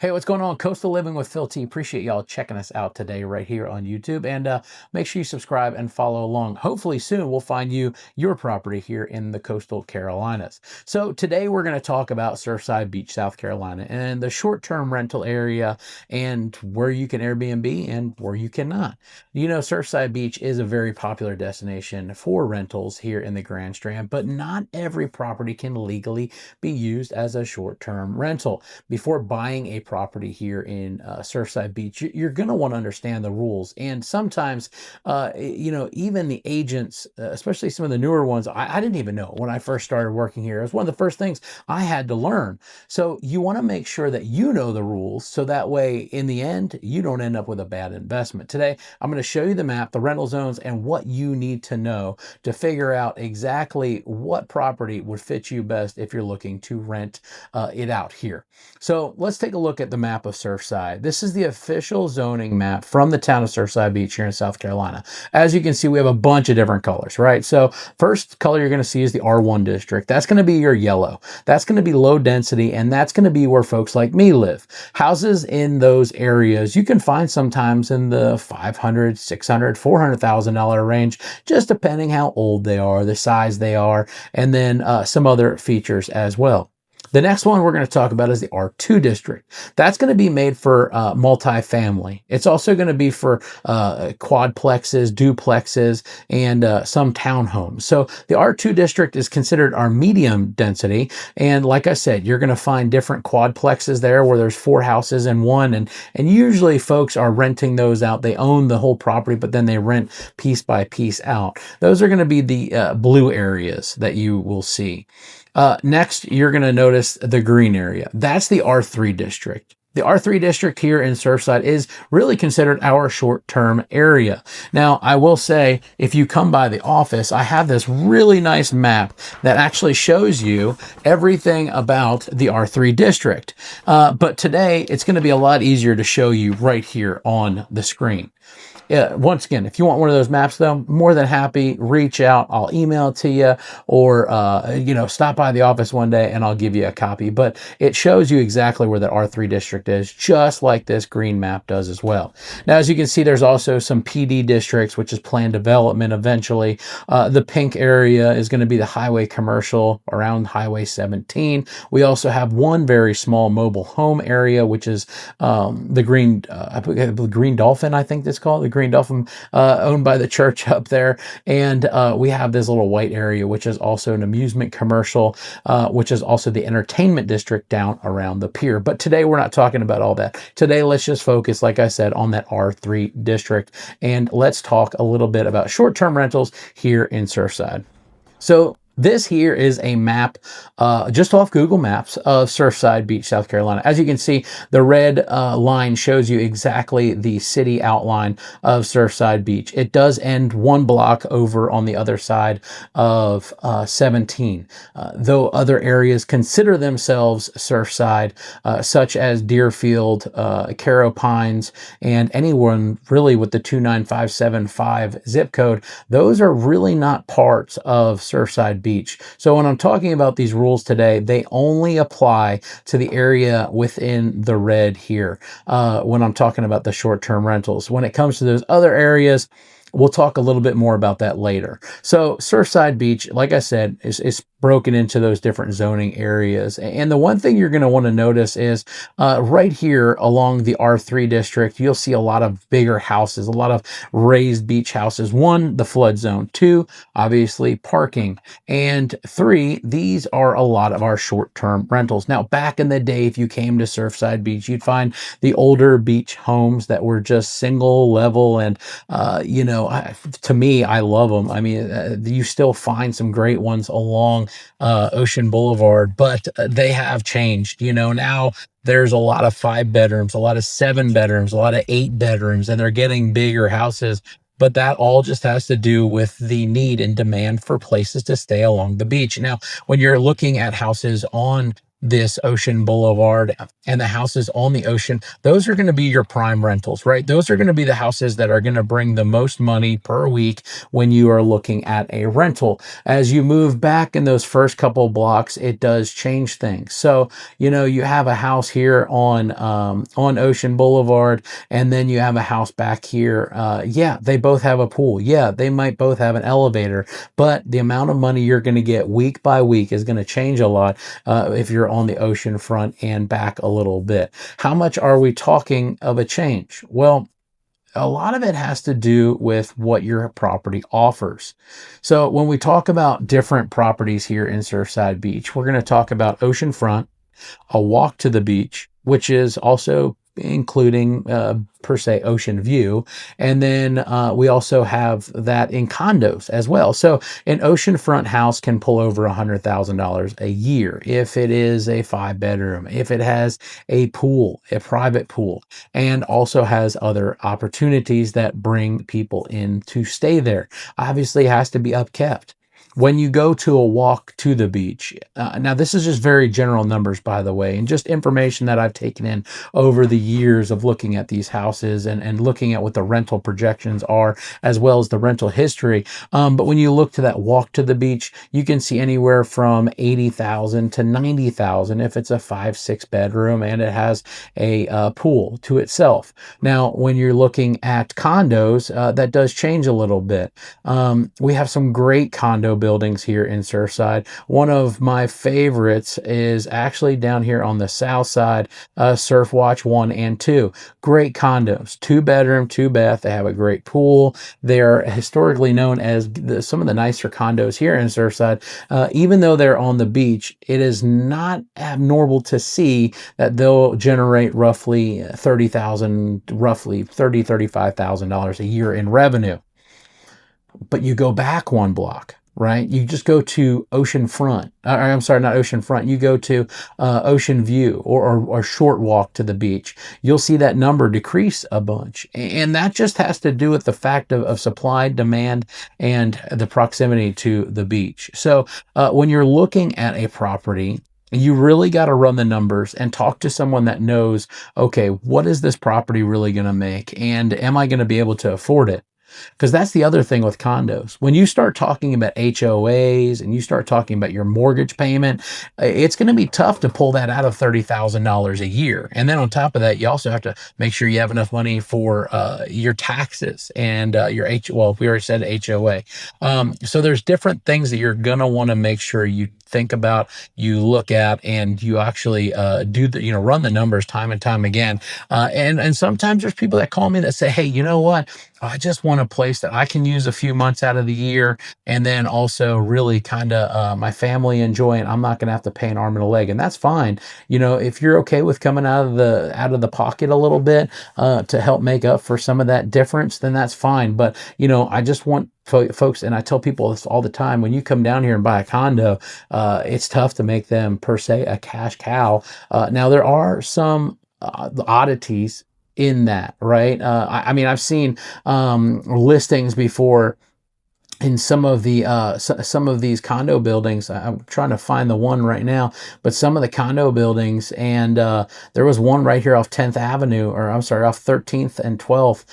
Hey, what's going on? Coastal Living with Phil T. Appreciate y'all checking us out today right here on YouTube. And make sure you subscribe and follow along. Hopefully soon we'll find you your property here in the coastal Carolinas. So today we're going to talk about Surfside Beach, South Carolina, and the short-term rental area and where you can Airbnb and where you cannot. You know, Surfside Beach is a very popular destination for rentals here in the Grand Strand, but not every property can legally be used as a short-term rental. Before buying a property here in Surfside Beach, you're going to want to understand the rules. And sometimes, even the agents, especially some of the newer ones, I didn't even know when I first started working here. It was one of the first things I had to learn. So you want to make sure that you know the rules so that way, in the end, you don't end up with a bad investment. Today, I'm going to show you the map, the rental zones, and what you need to know to figure out exactly what property would fit you best if you're looking to rent it out here. So let's take a look at the map of Surfside. This is the official zoning map from the town of Surfside Beach here in South Carolina. As you can see, we have a bunch of different colors, right? So first color you're going to see is the R1 district. That's going to be your yellow. That's going to be low density, and that's going to be where folks like me live. Houses in those areas you can find sometimes in the $500, $600, $400,000 range, just depending how old they are, the size they are, and then some other features as well. The next one we're going to talk about is the R2 district. That's going to be made for multifamily. It's also going to be for quadplexes, duplexes, and some townhomes. So the R2 district is considered our medium density. And like I said, you're going to find different quadplexes there where there's 4 houses in one. And usually folks are renting those out. They own the whole property, but then they rent piece by piece out. Those are going to be the blue areas that you will see. Next, you're going to notice the green area. That's the R3 district. The R3 district here in Surfside is really considered our short-term area. Now, I will say, if you come by the office, I have this really nice map that actually shows you everything about the R3 district. But today, it's going to be a lot easier to show you right here on the screen. Yeah, once again, if you want one of those maps, though, more than happy, reach out. I'll email it to you, or stop by the office one day and I'll give you a copy. But it shows you exactly where the R3 district is, just like this green map does as well. Now, as you can see, there's also some PD districts, which is planned development eventually. The pink area is going to be the highway commercial around Highway 17. We also have one very small mobile home area, which is the Green Dolphin, I think it's called, the Green Dolphin, owned by the church up there. And we have this little white area, which is also an amusement commercial, which is also the entertainment district down around the pier. But today we're not talking about all that. Today, let's just focus, like I said, on that R3 district. And let's talk a little bit about short-term rentals here in Surfside. So this here is a map just off Google Maps of Surfside Beach, South Carolina. As you can see, the red line shows you exactly the city outline of Surfside Beach. It does end one block over on the other side of 17, though other areas consider themselves Surfside, such as Deerfield, Caro Pines, and anyone really with the 29575 zip code. Those are really not parts of Surfside Beach. So when I'm talking about these rules today, they only apply to the area within the red here when I'm talking about the short-term rentals. When it comes to those other areas, we'll talk a little bit more about that later. So Surfside Beach, like I said, is broken into those different zoning areas. And the one thing you're going to want to notice is right here along the R3 district, you'll see a lot of bigger houses, a lot of raised beach houses. 1, the flood zone. 2, obviously parking. And 3, these are a lot of our short-term rentals. Now, back in the day, if you came to Surfside Beach, you'd find the older beach homes that were just single level. And, to me, I love them. I mean, you still find some great ones along Ocean Boulevard, but they have changed. Now there's a lot of 5 bedrooms, a lot of 7 bedrooms, a lot of 8 bedrooms, and they're getting bigger houses. But that all just has to do with the need and demand for places to stay along the beach. Now, when you're looking at houses on this ocean boulevard and the houses on the ocean, those are going to be your prime rentals, right? Those are going to be the houses that are going to bring the most money per week when you are looking at a rental. As you move back in those first couple blocks, it does change things. So, you have a house here on Ocean Boulevard, and then you have a house back here. Yeah, they both have a pool. Yeah, they might both have an elevator, but the amount of money you're going to get week by week is going to change a lot if you're on the ocean front and back a little bit. How much are we talking of a change? Well, a lot of it has to do with what your property offers. So when we talk about different properties here in Surfside Beach, we're going to talk about oceanfront, a walk to the beach, which is also including per se ocean view, and then we also have that in condos as well. So an oceanfront house can pull over $100,000 a year if it is a 5-bedroom, if it has a pool, a private pool, and also has other opportunities that bring people in to stay there. Obviously it has to be upkept. When you go to a walk to the beach, now this is just very general numbers, by the way, and just information that I've taken in over the years of looking at these houses and looking at what the rental projections are, as well as the rental history. But when you look to that walk to the beach, you can see anywhere from 80,000 to 90,000 if it's a 5-6 bedroom and it has a pool to itself. Now, when you're looking at condos, that does change a little bit. We have some great condo buildings here in Surfside. One of my favorites is actually down here on the south side, Surf Watch 1 and 2. Great condos, 2-bedroom, 2-bath. They have a great pool. They're historically known as some of the nicer condos here in Surfside. Even though they're on the beach, it is not abnormal to see that they'll generate roughly $35,000 a year in revenue. But you go back one block, right? You just go to oceanfront. I'm sorry, not oceanfront. You go to Ocean View or short walk to the beach. You'll see that number decrease a bunch. And that just has to do with the fact of supply, demand, and the proximity to the beach. So when you're looking at a property, you really got to run the numbers and talk to someone that knows, okay, what is this property really going to make? And am I going to be able to afford it? Because that's the other thing with condos. When you start talking about HOAs and you start talking about your mortgage payment, it's going to be tough to pull that out of $30,000 a year. And then on top of that, you also have to make sure you have enough money for your taxes and well, we already said HOA. So there's different things that you're going to want to make sure you think about, you look at, and you actually run the numbers time and time again. And sometimes there's people that call me that say, hey, you know what? I just want a place that I can use a few months out of the year and then also really kind of my family enjoy, and I'm not going to have to pay an arm and a leg. And that's fine. If you're okay with coming out of the pocket a little bit to help make up for some of that difference, then that's fine. But, I just want folks, and I tell people this all the time, when you come down here and buy a condo, it's tough to make them per se a cash cow. Now there are some oddities in that, right? I mean, I've seen listings before in some of these condo buildings. I'm trying to find the one right now, but some of the condo buildings, and there was one right here off 10th Avenue, or I'm sorry, off 13th and 12th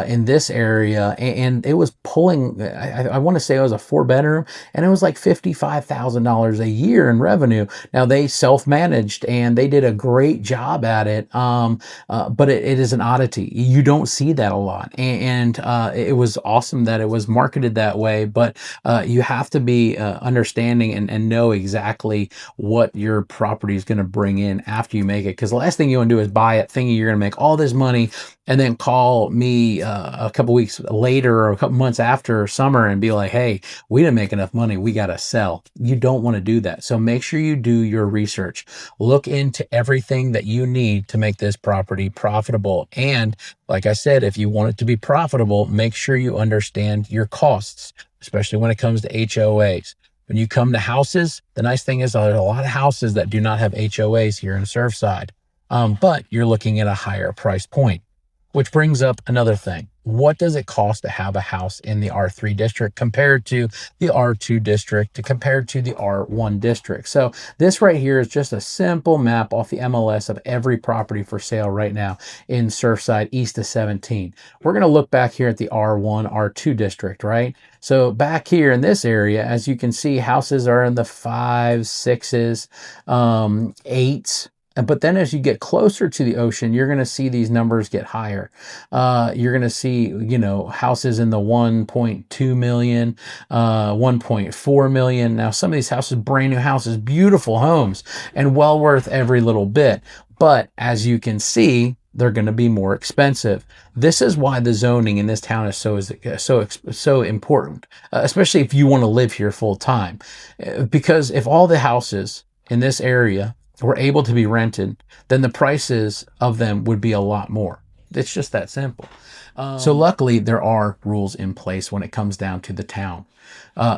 in this area, and it was pulling, I want to say it was a 4-bedroom, and it was like $55,000 a year in revenue. Now they self-managed and they did a great job at it, but it is an oddity. You don't see that a lot, and it was awesome that it was marketed that way. But you have to be understanding and know exactly what your property is going to bring in after you make it. Because the last thing you want to do is buy it thinking you're going to make all this money and then call me a couple weeks later or a couple months after summer and be like, hey, we didn't make enough money, we got to sell. You don't want to do that. So make sure you do your research. Look into everything that you need to make this property profitable. And like I said, if you want it to be profitable, make sure you understand your costs, especially when it comes to HOAs. When you come to houses, the nice thing is there's a lot of houses that do not have HOAs here in Surfside, but you're looking at a higher price point, which brings up another thing. what does it cost to have a house in the R3 district compared to the R2 district compared to the R1 district. So this right here is just a simple map off the MLS of every property for sale right now in Surfside east of 17. We're going to look back here at the R1, R2 district, right? So back here in this area, as you can see, houses are in the 5s, 6s, 8s. But then as you get closer to the ocean, you're going to see these numbers get higher. You're going to see, houses in the 1.2 million, 1.4 million. Now, some of these houses, brand new houses, beautiful homes, and well worth every little bit. But as you can see, they're going to be more expensive. This is why the zoning in this town is so important, especially if you want to live here full time. Because if all the houses in this area were able to be rented, then the prices of them would be a lot more. It's just that simple. So luckily, there are rules in place when it comes down to the town.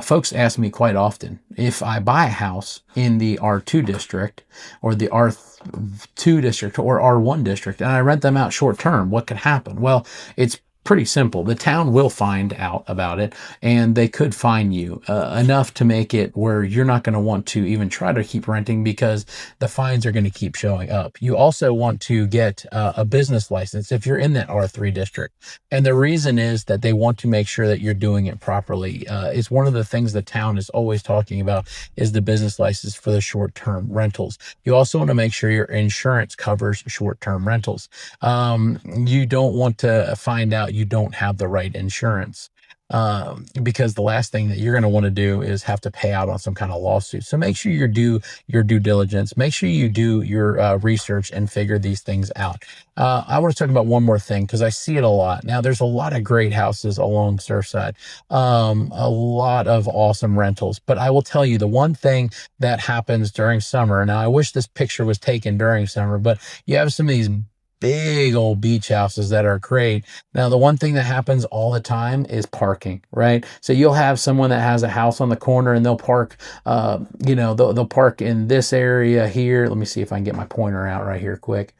Folks ask me quite often, if I buy a house in the R2 district or the R2 district or R1 district and I rent them out short term, what could happen? Well, it's pretty simple. The town will find out about it, and they could fine you enough to make it where you're not going to want to even try to keep renting because the fines are going to keep showing up. You also want to get a business license if you're in that R3 district. And the reason is that they want to make sure that you're doing it properly. It's one of the things the town is always talking about is the business license for the short-term rentals. You also want to make sure your insurance covers short-term rentals. You don't want to find out you don't have the right insurance, because the last thing that you're going to want to do is have to pay out on some kind of lawsuit. So make sure you do your due diligence. Make sure you do your research and figure these things out. I want to talk about one more thing because I see it a lot. Now, there's a lot of great houses along Surfside, a lot of awesome rentals. But I will tell you the one thing that happens during summer. Now, I wish this picture was taken during summer, but you have some of these big old beach houses that are great. Now, the one thing that happens all the time is parking, right? So you'll have someone that has a house on the corner and they'll park, they'll park in this area here. Let me see if I can get my pointer out right here quick.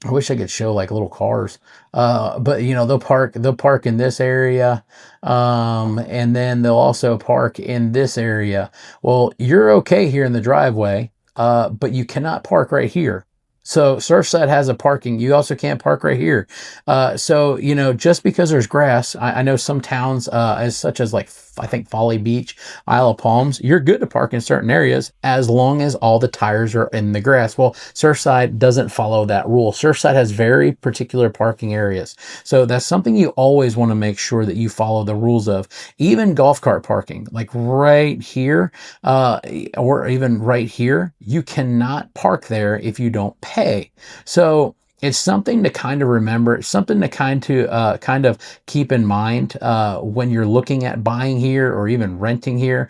I wish I could show like little cars, but they'll park in this area, and then they'll also park in this area. Well, you're okay here in the driveway, but you cannot park right here. So Surfside has a parking. You also can't park right here. So, just because there's grass, I know some towns, as such as like, I think Folly Beach, Isle of Palms, you're good to park in certain areas as long as all the tires are in the grass. Well, Surfside doesn't follow that rule. Surfside has very particular parking areas. So that's something you always want to make sure that you follow the rules of. Even golf cart parking, like right here, or even right here, you cannot park there if you don't pay. So it's something to kind of remember. It's something to kind of keep in mind when you're looking at buying here or even renting here.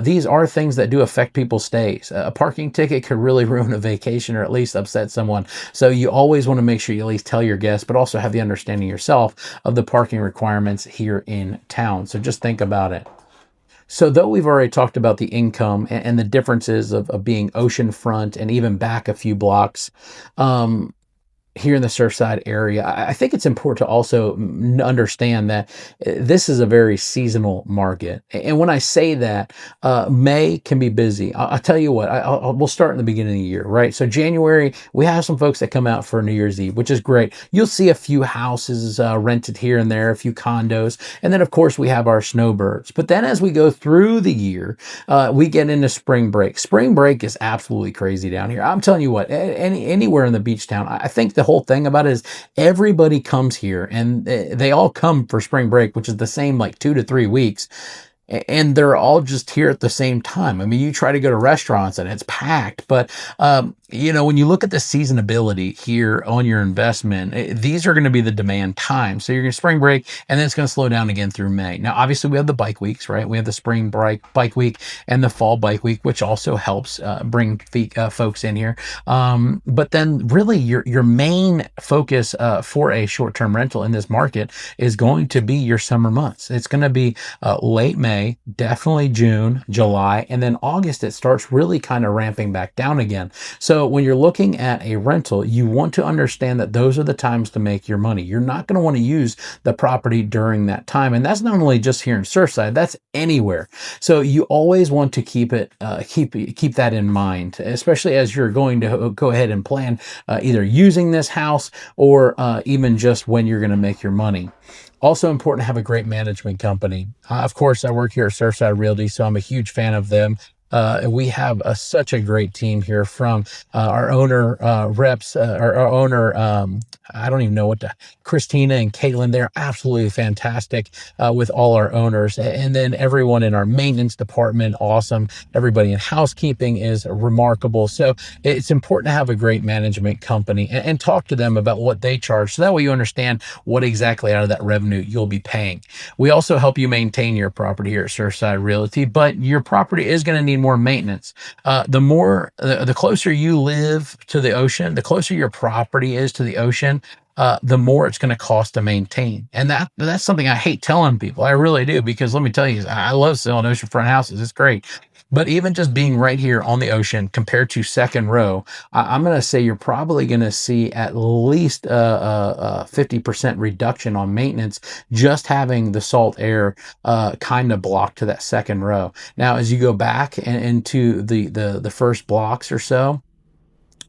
These are things that do affect people's stays. A parking ticket could really ruin a vacation or at least upset someone. So you always want to make sure you at least tell your guests, but also have the understanding yourself of the parking requirements here in town. So just think about it. So though we've already talked about the income and the differences of being oceanfront and even back a few blocks, here in the Surfside area, I think it's important to also understand that this is a very seasonal market. And when I say that, May can be busy. I'll tell you what, we'll start in the beginning of the year, right? So January, we have some folks that come out for New Year's Eve, which is great. You'll see a few houses rented here and there, a few condos. And then, of course, we have our snowbirds. But then as we go through the year, we get into spring break. Spring break is absolutely crazy down here. I'm telling you what, anywhere in the beach town, I think the whole thing about it is everybody comes here and they all come for spring break, which is the same like 2 to 3 weeks. And they're all just here at the same time. I mean, you try to go to restaurants and it's packed, but when you look at the seasonability here on your investment, these are going to be the demand times. So you're going to spring break and then it's going to slow down again through May. Now, obviously we have the bike weeks, right? We have the spring bike week and the fall bike week, which also helps bring folks in here. But then really your main focus for a short-term rental in this market is going to be your summer months. It's going to be late May May, definitely June, July, and then August it starts really kind of ramping back down again. So when you're looking at a rental, you want to understand that those are the times to make your money. You're not going to want to use the property during that time. And that's not only just here in Surfside, that's anywhere. So you always want to keep it, keep that in mind, especially as you're going to go ahead and plan either using this house or even just when you're going to make your money. Also important to have a great management company. Of course, I work here at Surfside Realty, so I'm a huge fan of them. We have such a great team here from our owner reps, our owner, I don't even know what to, Christina and Caitlin. They're absolutely fantastic with all our owners. And then everyone in our maintenance department, awesome. Everybody in housekeeping is remarkable. So it's important to have a great management company and talk to them about what they charge. So that way you understand what exactly out of that revenue you'll be paying. We also help you maintain your property here at Surfside Realty, but your property is going to need more maintenance. The closer you live to the ocean, the closer your property is to the ocean, the more it's going to cost to maintain. And that's something I hate telling people. I really do, because let me tell you, I love selling oceanfront houses. It's great. But even just being right here on the ocean compared to second row, I'm going to say you're probably going to see at least a 50% reduction on maintenance, just having the salt air kind of blocked to that second row. Now, as you go back into the first blocks or so,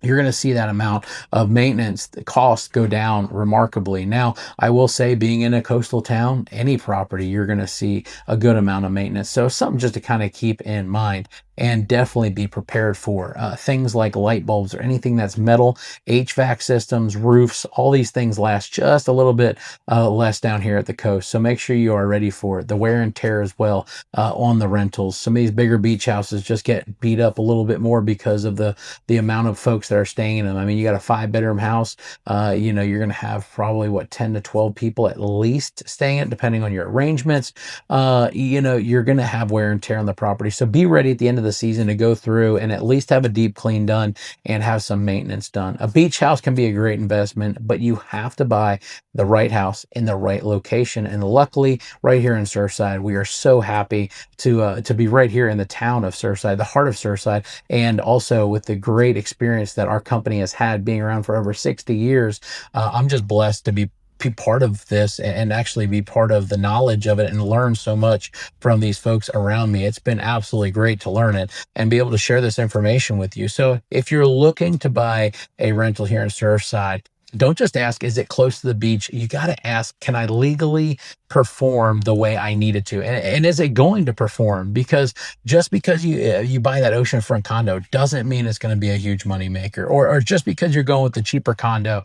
you're going to see that amount of maintenance, the costs go down remarkably. Now, I will say, being in a coastal town, any property, you're going to see a good amount of maintenance. So something just to kind of keep in mind and definitely be prepared for. Things like light bulbs or anything that's metal, HVAC systems, roofs, all these things last just a little bit less down here at the coast. So make sure you are ready for it. The wear and tear as well on the rentals. Some of these bigger beach houses just get beat up a little bit more because of the amount of folks that are staying in them. I mean, you got a 5-bedroom house, you're going to have probably 10 to 12 people at least staying in it, depending on your arrangements. You're going to have wear and tear on the property. So be ready at the end of the season to go through and at least have a deep clean done and have some maintenance done. A beach house can be a great investment, but you have to buy the right house in the right location. And luckily, right here in Surfside, we are so happy to be right here in the town of Surfside, the heart of Surfside, and also with the great experience that our company has had being around for over 60 years. I'm just blessed to be part of this and actually be part of the knowledge of it and learn so much from these folks around me. It's been absolutely great to learn it and be able to share this information with you. So if you're looking to buy a rental here in Surfside, don't just ask, is it close to the beach? You got to ask, can I legally perform the way I need it to? And is it going to perform? Because just because you buy that oceanfront condo doesn't mean it's going to be a huge money maker, or just because you're going with the cheaper condo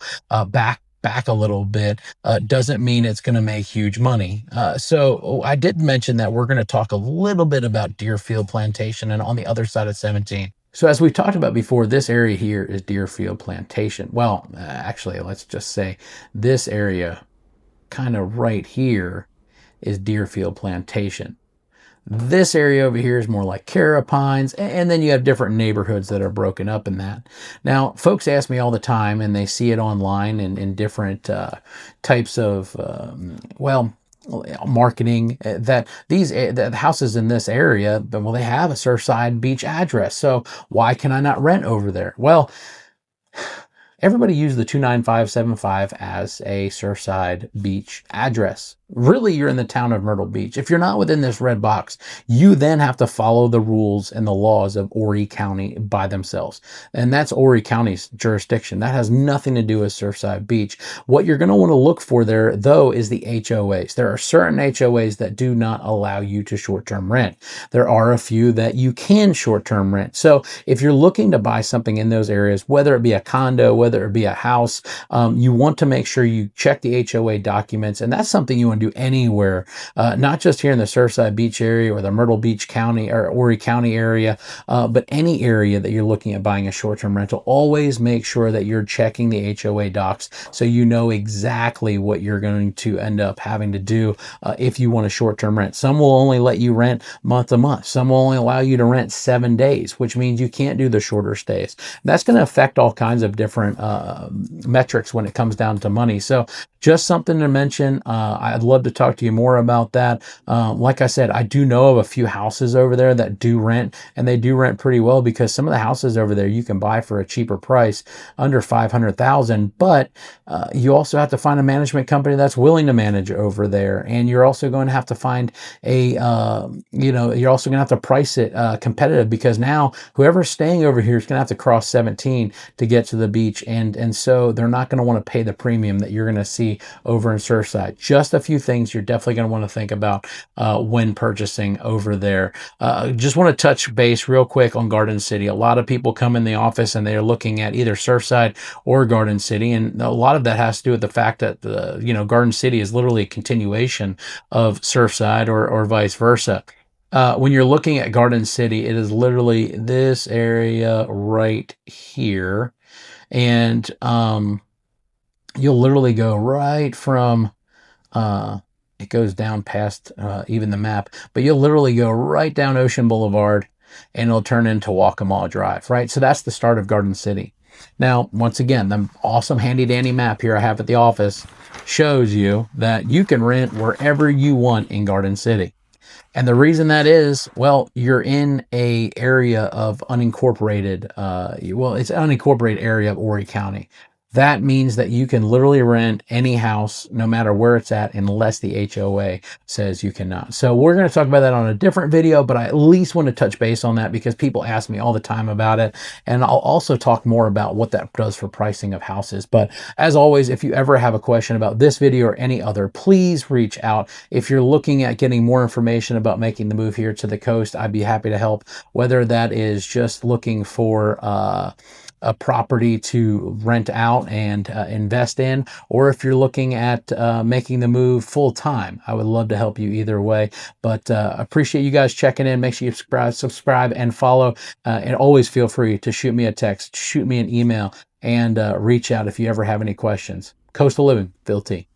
back a little bit doesn't mean it's going to make huge money. So I did mention that we're going to talk a little bit about Deerfield Plantation and on the other side of 17. So as we've talked about before, this area here is Deerfield Plantation. Well, actually, let's just say this area kind of right here is Deerfield Plantation. This area over here is more like Carapines, and then you have different neighborhoods that are broken up in that. Now, folks ask me all the time, and they see it online in different types of, marketing, that the houses in this area, well, they have a Surfside Beach address. So why can I not rent over there? Well, everybody uses the 29575 as a Surfside Beach address. Really, you're in the town of Myrtle Beach. If you're not within this red box, you then have to follow the rules and the laws of Horry County by themselves. And that's Horry County's jurisdiction. That has nothing to do with Surfside Beach. What you're going to want to look for there, though, is the HOAs. There are certain HOAs that do not allow you to short-term rent. There are a few that you can short-term rent. So if you're looking to buy something in those areas, whether it be a condo, whether it be a house, you want to make sure you check the HOA documents. And that's something you want to do anywhere, not just here in the Surfside Beach area or the Myrtle Beach County or Horry County area, but any area that you're looking at buying a short-term rental. Always make sure that you're checking the HOA docs so you know exactly what you're going to end up having to do if you want a short-term rent. Some will only let you rent month to month. Some will only allow you to rent 7 days, which means you can't do the shorter stays. That's going to affect all kinds of different metrics when it comes down to money. So just something to mention. I'd love love to talk to you more about that. Like I said, I do know of a few houses over there that do rent, and they do rent pretty well, because some of the houses over there you can buy for a cheaper price, under 500,000. But you also have to find a management company that's willing to manage over there, and you're also going to have to find a you're also going to have to price it competitive, because now whoever's staying over here is going to have to cross 17 to get to the beach, and so they're not going to want to pay the premium that you're going to see over in Surfside. Just a few things you're definitely going to want to think about when purchasing over there. Just want to touch base real quick on Garden City. A lot of people come in the office and they're looking at either Surfside or Garden City, and a lot of that has to do with the fact that Garden City is literally a continuation of Surfside, or vice versa. When you're looking at Garden City, it is literally this area right here, and you'll literally go right from it goes down past even the map, but you'll literally go right down Ocean Boulevard, and it'll turn into Waccamaw Drive, right? So that's the start of Garden City. Now, once again, the awesome handy dandy map here I have at the office shows you that you can rent wherever you want in Garden City. And the reason that is, well, you're in a area of unincorporated, it's an unincorporated area of Horry County. That means that you can literally rent any house, no matter where it's at, unless the HOA says you cannot. So we're going to talk about that on a different video, but I at least want to touch base on that because people ask me all the time about it. And I'll also talk more about what that does for pricing of houses. But as always, if you ever have a question about this video or any other, please reach out. If you're looking at getting more information about making the move here to the coast, I'd be happy to help, whether that is just looking for a property to rent out and invest in, or if you're looking at making the move full time. I would love to help you either way. But appreciate you guys checking in. Make sure you subscribe and follow, and always feel free to shoot me a text, shoot me an email, and reach out if you ever have any questions. Coastal Living, Phil T.